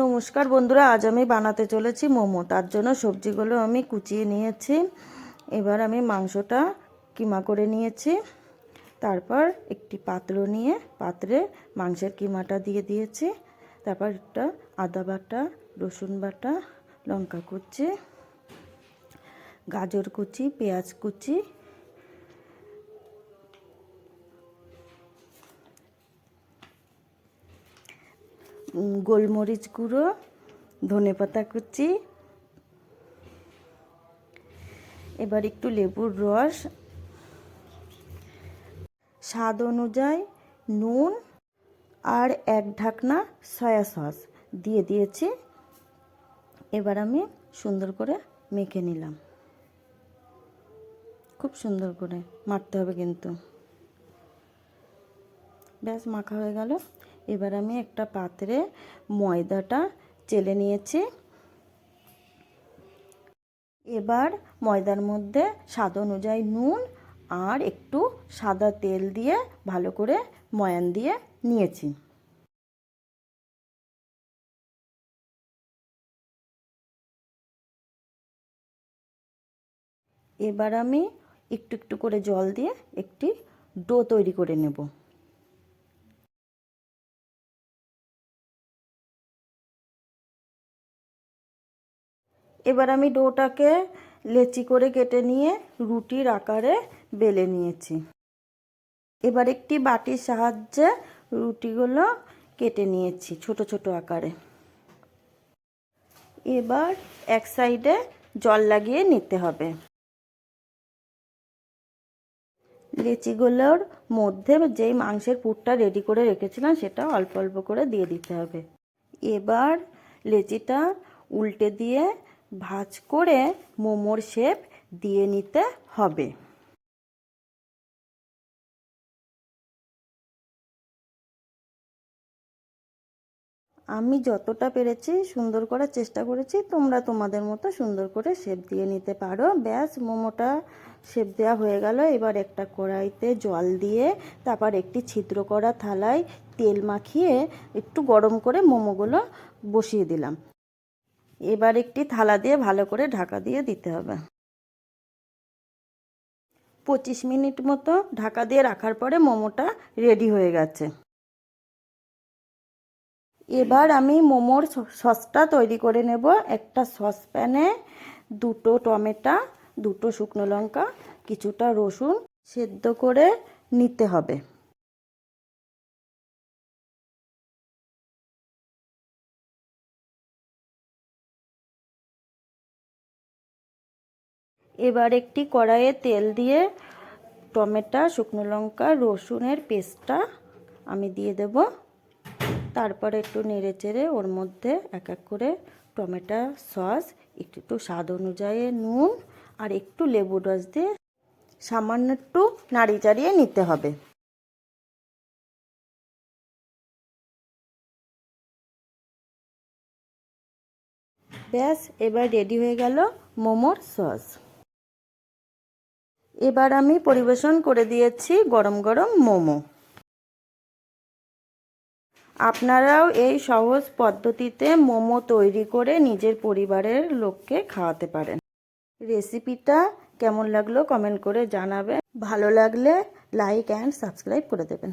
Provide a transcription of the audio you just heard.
নমস্কার বন্ধুরা, আজ আমি বানাতে চলেছি মোমো। তার জন্য সবজিগুলো আমি কুচিয়ে নিয়েছি। এবার আমি মাংসটা কিমা করে নিয়েছি। তারপর একটি পাত্র নিয়ে পাত্রে মাংসের কিমাটা দিয়ে দিয়েছি। তারপর একটা আদা বাটা, রসুন বাটা, লঙ্কা কুচি, গাজর কুচি, পেঁয়াজ কুচি, গোলমরিচ গুঁড়ো, ধনেপাতা কুচি, এবার একটু লেবুর রস, স্বাদ অনুযায়ী নুন আর এক ঢাকনা সয়া সস দিয়ে দিয়েছি। এবার আমি সুন্দর করে মেখে নিলাম। খুব সুন্দর করে মাখতে হবে কিন্তু। ব্যাস মাখা হয়ে গেল। এবার আমি একটা পাত্রে ময়দাটা চেলে নিয়েছি। এবার ময়দার মধ্যে স্বাদ অনুযায়ী নুন আর একটু সাদা তেল দিয়ে ভালো করে ময়ান দিয়ে নিয়েছি। এবার আমি একটু একটু করে জল দিয়ে একটি ডো তৈরি করে নেব। এবার আমি ডোটাকে লেচি করে কেটে নিয়ে রুটির আকারে বেলে নিয়েছি। এবার একটি বাটির সাহায্যে রুটিগুলো কেটে নিয়েছি ছোট ছোট আকারে। এবার এক সাইডে জল লাগিয়ে নিতে হবে। লেচিগুলোর মধ্যে যেই মাংসের পুরটা রেডি করে রেখেছিলাম সেটা অল্প অল্প করে দিয়ে দিতে হবে। এবার লেচিটা উল্টে দিয়ে ভাঁজ করে মোমোর শেপ দিয়ে নিতে হবে। আমি যতটা পেরেছি সুন্দর করার চেষ্টা করেছি, তোমরা তোমাদের মতো সুন্দর করে শেপ দিয়ে নিতে পারো। ব্যাস মোমোটা শেপ দেওয়া হয়ে গেল। এবার একটা কড়াইতে জল দিয়ে তারপর একটি ছিদ্র করা থালায় তেল মাখিয়ে একটু গরম করে মোমোগুলো বসিয়ে দিলাম। এবার একটি থালা দিয়ে ভালো করে ঢাকা দিয়ে দিতে হবে। 25 মিনিট মতো ঢাকা দিয়ে রাখার পরে মোমোটা রেডি হয়ে গেছে। এবার আমি মোমোর সসটা তৈরি করে নেব। একটা সসপ্যানে দুটো টমেটো, দুটো শুকনো লঙ্কা, কিছুটা রসুন সেদ্ধ করে নিতে হবে। এবার একটি কড়াইয়ে তেল দিয়ে টমেটো, শুকনো লঙ্কা, রসুনের পেস্টটা আমি দিয়ে দেব। তারপরে একটু নেড়ে চেড়ে ওর মধ্যে এক এক করে টমেটো সস, একটু স্বাদ অনুযায়ী নুন আর একটু লেবুর রস দিয়ে সামান্য একটু নাড়ি চাড়িয়ে নিতে হবে। ব্যাস এবার রেডি হয়ে গেল মোমোর সস। এবার আমি পরিবেশন করে দিয়েছি গরম গরম মোমো। আপনারাও এই সহজ পদ্ধতিতে মোমো তৈরি করে নিজের পরিবারের লোককে খাওয়াতে পারেন। রেসিপিটা কেমন লাগলো কমেন্ট করে জানাবেন। ভালো লাগলে লাইক অ্যান্ড সাবস্ক্রাইব করে দেবেন।